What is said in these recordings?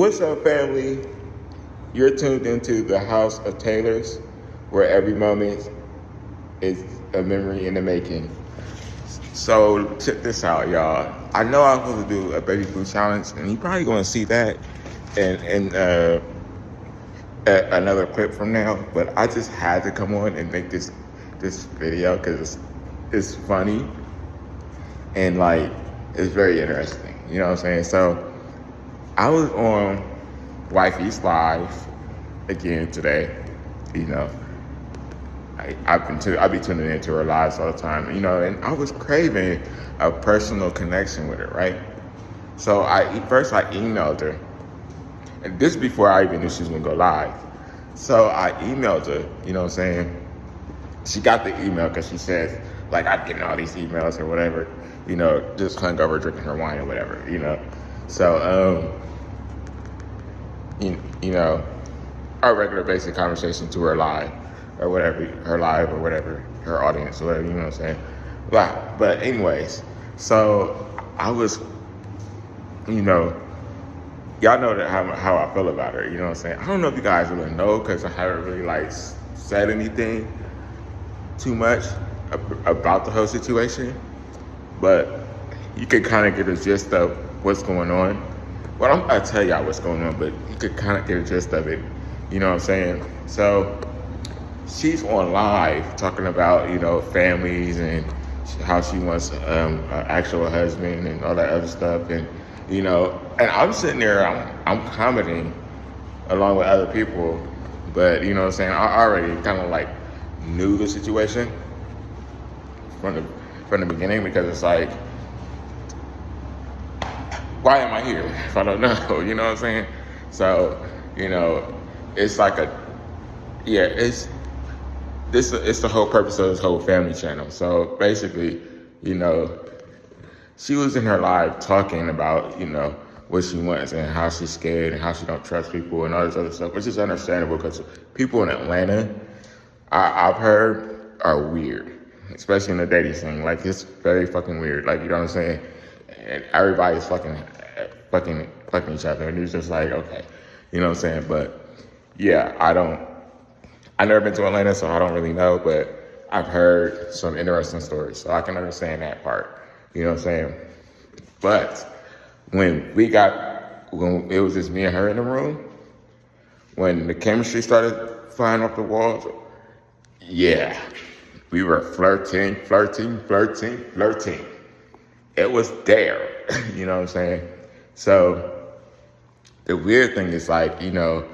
What's up, family? You're tuned into the House of Taylors, where every moment is a memory in the making. So check this out, y'all. I know I was supposed to do a baby food challenge, and you're probably going to see that in another clip from now. But I just had to come on and make this video because it's funny and like it's very interesting. You know what I'm saying? So I was on Wifey's Live again today. You know, I be tuning into her lives all the time. You know, and I was craving a personal connection with her, right? So first I emailed her, and this before I even knew she was gonna go live. So I emailed her. You know what I'm saying? She got the email because she says, like, I'm getting all these emails or whatever. You know, just hung over drinking her wine or whatever. You know, so you know, our regular basic conversation to her live or whatever, her audience or whatever, you know what I'm saying? But anyways, so I was, you know, y'all know that how I feel about her, you know what I'm saying? I don't know if you guys really know because I haven't really like said anything too much about the whole situation, but you could kind of get a gist of what's going on. Well, I'm gonna tell y'all what's going on, but you could kind of get a gist of it. You know what I'm saying? So she's on live talking about, you know, families and how she wants an actual husband and all that other stuff. And, you know, and I'm sitting there, I'm commenting along with other people, but, you know what I'm saying? I already kind of like knew the situation from the beginning because it's like, why am I here if I don't know? You know what I'm saying? So, you know, it's like it's the whole purpose of this whole family channel. So basically, you know, she was in her live talking about, you know, what she wants and how she's scared and how she don't trust people and all this other stuff, which is understandable because people in Atlanta, I've heard, are weird, especially in the dating scene. Like, it's very fucking weird. Like, you know what I'm saying? And everybody's fucking each other, and it's just like, okay, you know what I'm saying? But yeah, I've never been to Atlanta, so I don't really know, but I've heard some interesting stories, so I can understand that part, you know what I'm saying? But when it was just me and her in the room, when the chemistry started flying off the walls, yeah, we were flirting. It was there, you know what I'm saying? So the weird thing is, like, you know,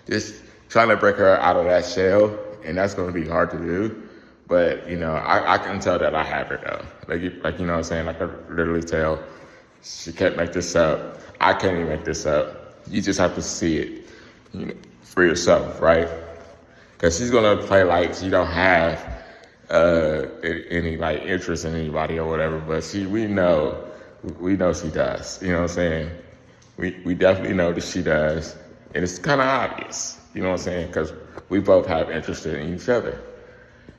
just trying to break her out of that shell, and that's going to be hard to do. But, you know, I can tell that I have her, though. Like, you know what I'm saying? Like, I literally tell, she can't make this up. I can't even make this up. You just have to see it, you know, for yourself, right? Because she's going to play like she don't have any, like, interest in anybody or whatever. But we know she does. You know what I'm saying? We definitely know that she does. And it's kind of obvious, you know what I'm saying? Because we both have interest in each other,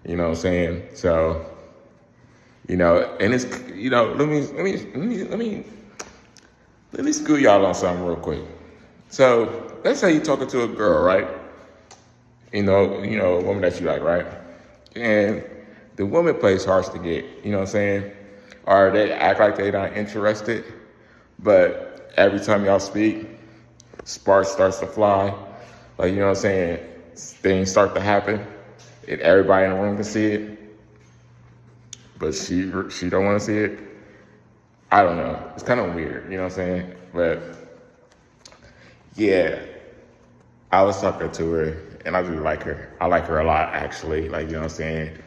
you know what I'm saying? So, you know, and it's, you know, let me school y'all on something real quick. So let's say you're talking to a girl, right? You know, a woman that you like, right? And the woman plays hard to get, you know what I'm saying? Or they act like they're not interested, but every time y'all speak, sparks starts to fly. Like, you know what I'm saying? Things start to happen, and everybody in the room can see it, but she don't want to see it. I don't know. It's kind of weird, you know what I'm saying? But yeah, I was talking to her, and I do like her. I like her a lot, actually. Like, you know what I'm saying?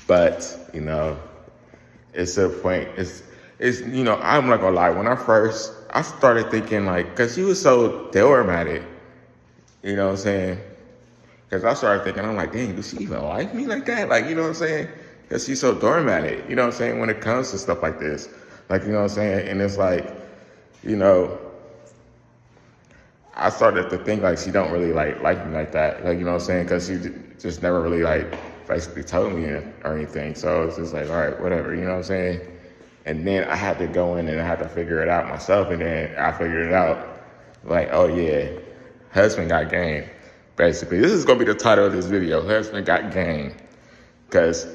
But, you know, it's a point. It's you know, I'm not gonna lie. When I started thinking, like, cause she was so doormatted, you know what I'm saying? Cause I started thinking, I'm like, dang, does she even like me like that? Like, you know what I'm saying? Cause she's so doormatted, you know what I'm saying? When it comes to stuff like this, like, you know what I'm saying? And it's like, you know, I started to think like she don't really like me like that, like, you know what I'm saying? Cause she just never really like basically told me or anything. So it's just like, all right, whatever, you know what I'm saying? And then I had to go in and I had to figure it out myself. And then I figured it out. Like, oh yeah, husband got game. Basically, this is gonna be the title of this video. Husband got game. Because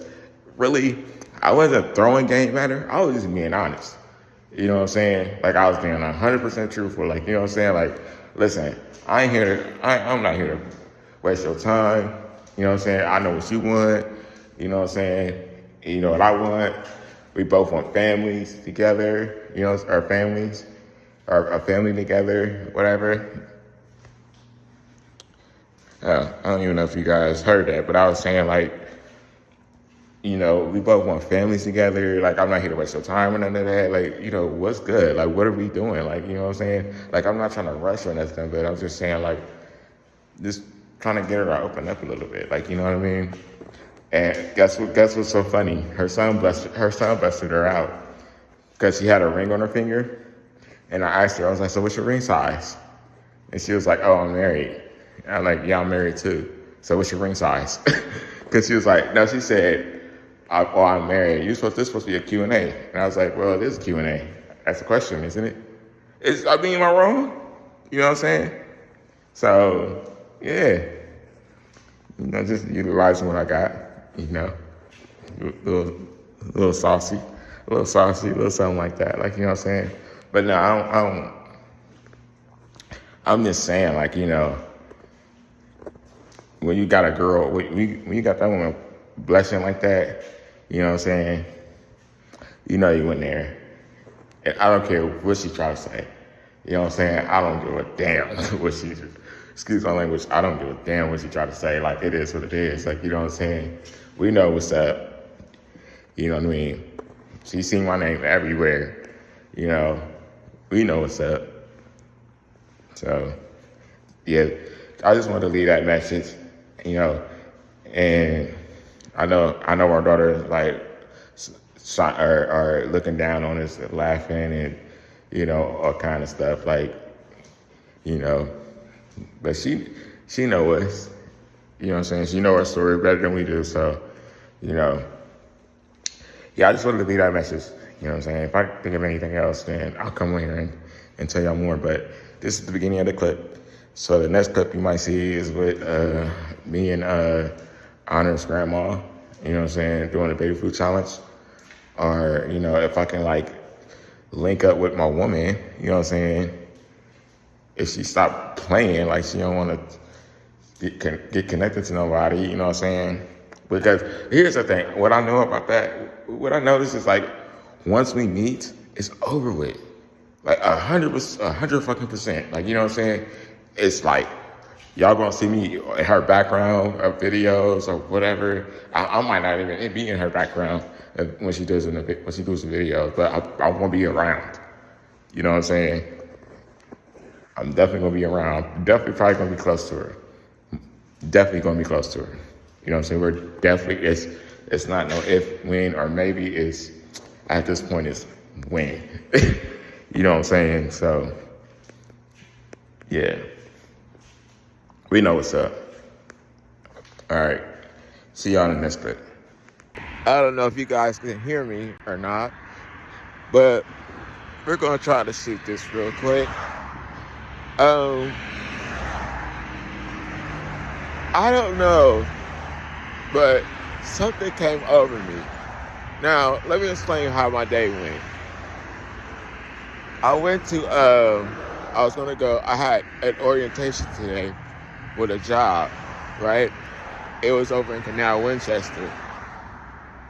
really, I wasn't throwing game at her. I was just being honest. You know what I'm saying? Like, I was being 100% truthful. Like, you know what I'm saying? Like, listen, I'm not here to waste your time. You know what I'm saying? I know what you want. You know what I'm saying? You know what I want. We both want families together. You know, our families, our family together, whatever. I don't even know if you guys heard that, but I was saying, like, you know, we both want families together. Like, I'm not here to waste your time or none of that. Like, you know, what's good? Like, what are we doing? Like, you know what I'm saying? Like, I'm not trying to rush or nothing, but I'm just saying, like, just trying to get her to open up a little bit. Like, you know what I mean? And guess what's so funny? Her son busted her out because she had a ring on her finger. And I asked her, I was like, so what's your ring size? And she was like, oh, I'm married. And I'm like, yeah, I'm married too. So what's your ring size? Because she was like, no, she said, I'm married. This supposed to be a Q&A. And I was like, well, it is a Q&A. That's the question, isn't it? Am I wrong? You know what I'm saying? So, yeah. You know, just utilizing what I got, you know. A little saucy, a little something like that. Like, you know what I'm saying? But no, I'm just saying, like, you know, when you got a girl, when you got that woman blessing like that, you know what I'm saying? You know you went there. And I don't care what she try to say. You know what I'm saying? I don't give a damn what she, excuse my language, I don't give a damn what she try to say. Like, it is what it is. Like, you know what I'm saying? We know what's up. You know what I mean? She's seen my name everywhere. You know, we know what's up. So, yeah, I just wanted to leave that message, you know, and I know our daughter like are looking down on us, laughing, and you know, all kind of stuff, like, you know, but she know us, you know what I'm saying? She know our story better than we do, so, you know, yeah, I just wanted to leave that message, you know what I'm saying? If I think of anything else, then I'll come here and tell y'all more, but this is the beginning of the clip. So the next clip you might see is with me and Honor's grandma, you know what I'm saying, doing the baby food challenge. Or, you know, if I can, like, link up with my woman, you know what I'm saying, if she stopped playing, like she don't want to get connected to nobody, you know what I'm saying? Because here's the thing, what I know about that, what I notice is, like, once we meet, it's over with. Like 100%. Like, you know what I'm saying? It's like, y'all gonna see me in her background of videos or whatever. I might not even be in her background when she does the videos, but I won't be around. You know what I'm saying? I'm definitely gonna be around. Definitely probably gonna be close to her. Definitely gonna be close to her. You know what I'm saying? We're definitely, it's not no if, when, or maybe. It's, at this point, it's when. You know what I'm saying? So, yeah. We know what's up. All right. See y'all in the next clip. I don't know if you guys can hear me or not, but we're going to try to shoot this real quick. I don't know, but something came over me. Now, let me explain how my day went. I went to, I had an orientation today with a job, right? It was over in Canal Winchester.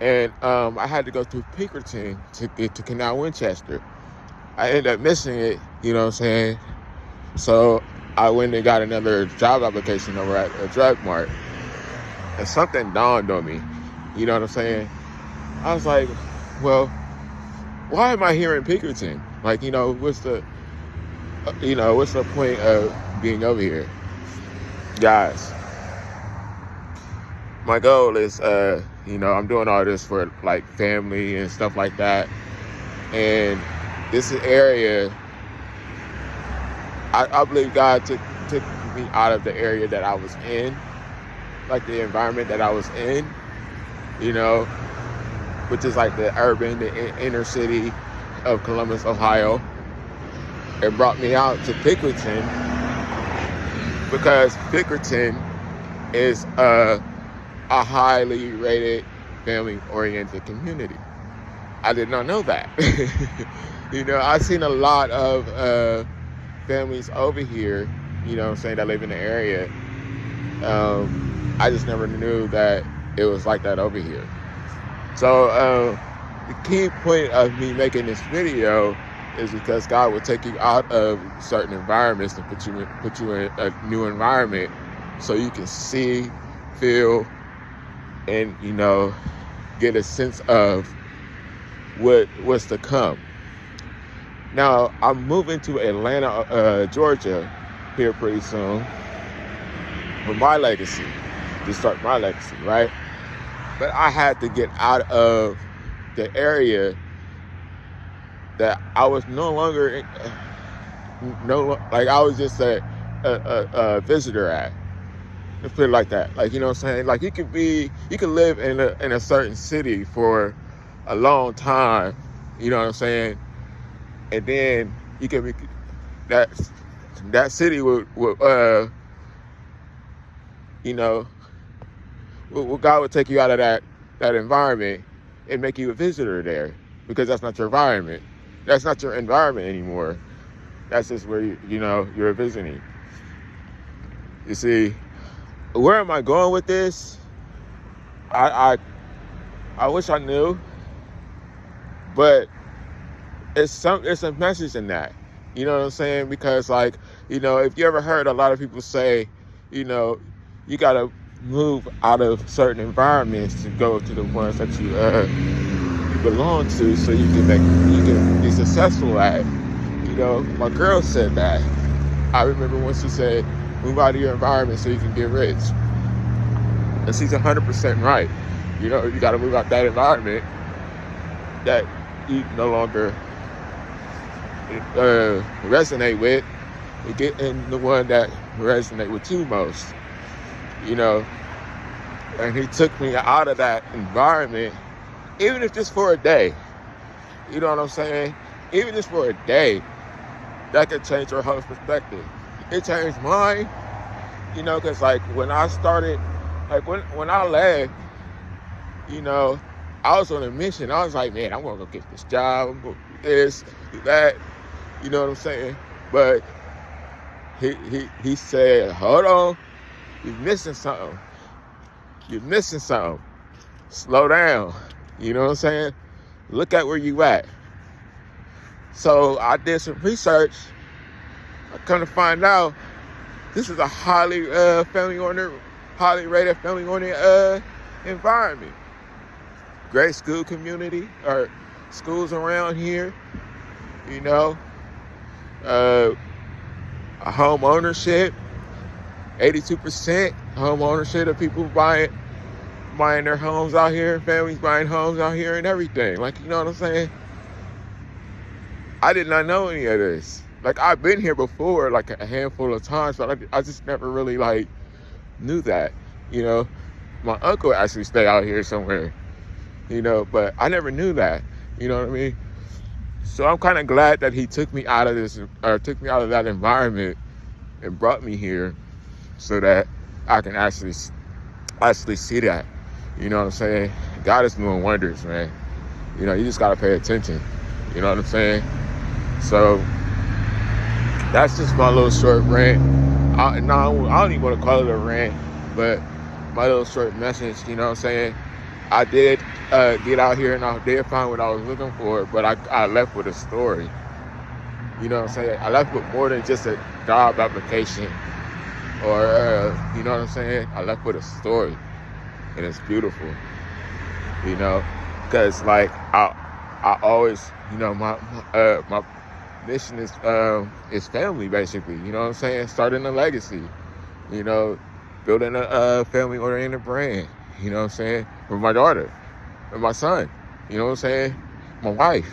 And I had to go through Pinkerton to get to Canal Winchester. I ended up missing it, you know what I'm saying? So I went and got another job application over at a drug mart. And something dawned on me, you know what I'm saying? I was like, well, why am I here in Pinkerton? Like, you know, what's the point of being over here? Guys, my goal is, I'm doing all this for, like, family and stuff like that. And this area, I believe God took me out of the area that I was in, like the environment that I was in, you know, which is like the inner city of Columbus, Ohio and brought me out to Pickerton, because Pickerton is a highly rated, family-oriented community. I did not know that. I've seen a lot of families over here, that live in the area. I just never knew that it was like that over here. So the key point of me making this video is because God will take you out of certain environments and put you in a new environment, so you can see, feel, and get a sense of what's to come. Now, I'm moving to Atlanta, Georgia here pretty soon for my legacy, to start my legacy, right? But I had to get out of the area that I was no longer, I was just a visitor at. Let's put it like that. Like, you know what I'm saying? Like, you could live in a certain city for a long time, you know what I'm saying? And then you can be, that city would God would take you out of that environment and make you a visitor there, because that's not your environment. That's not your environment anymore. That's just where you're visiting. You see, where am I going with this? I wish I knew, but it's a message in that. You know what I'm saying? Because if you ever heard a lot of people say, you gotta move out of certain environments to go to the ones that you belong to, so you can be successful at. My girl said that. I remember when she said, move out of your environment so you can get rich. And she's 100% right. You got to move out that environment that you no longer resonate with, and get in the one that resonate with you most. And he took me out of that environment, even if just for a day. You know what I'm saying? Even just for a day, that could change your whole perspective. It changed mine, because when I started, when I left, I was on a mission. I was like, man, I'm gonna go get this job, I'm gonna do this, do that. You know what I'm saying? But he said, hold on, you're missing something. Slow down. You know what I'm saying? Look at where you at. So I did some research. I come to find out this is a highly rated family-oriented environment. Great school community, or schools around here. Home ownership, 82% home ownership of people buying their homes out here, families buying homes out here and everything. You know what I'm saying? I did not know any of this. I've been here before, a handful of times, but I just never really, knew that. My uncle actually stayed out here somewhere, but I never knew that. You know what I mean? So I'm kind of glad that he took me out of that environment and brought me here, so that I can actually see that. You know what I'm saying? God is doing wonders, man. You just got to pay attention. You know what I'm saying? So that's just my little short rant. I don't even want to call it a rant, but my little short message, you know what I'm saying? I did get out here and I did find what I was looking for, but I left with a story. You know what I'm saying? I left with more than just a job application, or, you know what I'm saying? I left with a story, and it's beautiful, because I always, my mission is family, basically. You know what I'm saying? Starting a legacy, building a family-oriented brand. You know what I'm saying? For my daughter, and my son. You know what I'm saying? My wife.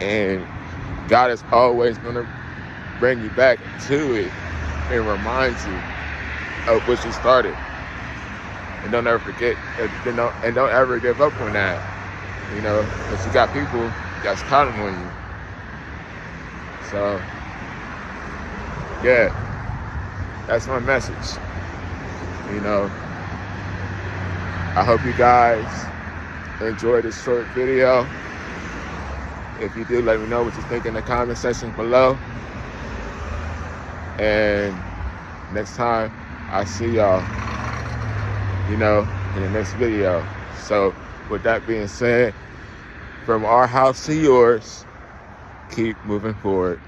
And God is always gonna bring you back to it and remind you of what you started. And don't ever forget, and don't ever give up on that. Because you got people that's counting on you. So, yeah, that's my message. You know, I hope you guys enjoyed this short video. If you do, let me know what you think in the comment section below. And next time I see y'all, you know, in the next video. So with that being said, from our house to yours, keep moving forward.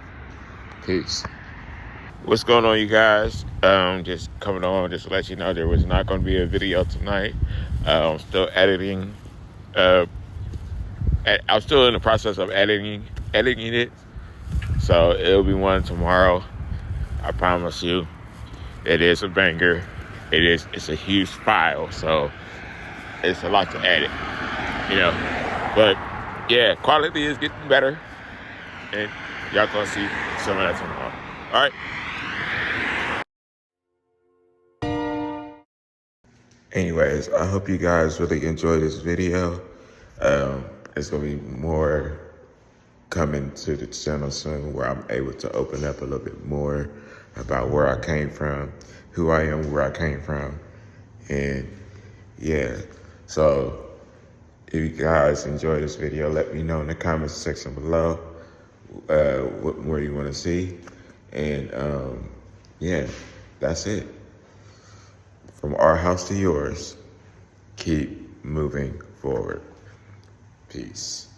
Peace. What's going on, you guys? Just coming on just to let you know there was not going to be a video tonight. I'm still editing. I'm still in the process of editing it. So it'll be one tomorrow. I promise you. It is a banger. It's a huge file, so it's a lot to edit, you know. But yeah, quality is getting better, and y'all gonna see some of that tomorrow. All right. Anyways, I hope you guys really enjoyed this video. It's gonna be more coming to the channel soon, where I'm able to open up a little bit more about where I came from, who I am, where I came from. And yeah, so if you guys enjoy this video, let me know in the comments section below what more you want to see. And yeah, that's it. From our house to yours, keep moving forward. Peace.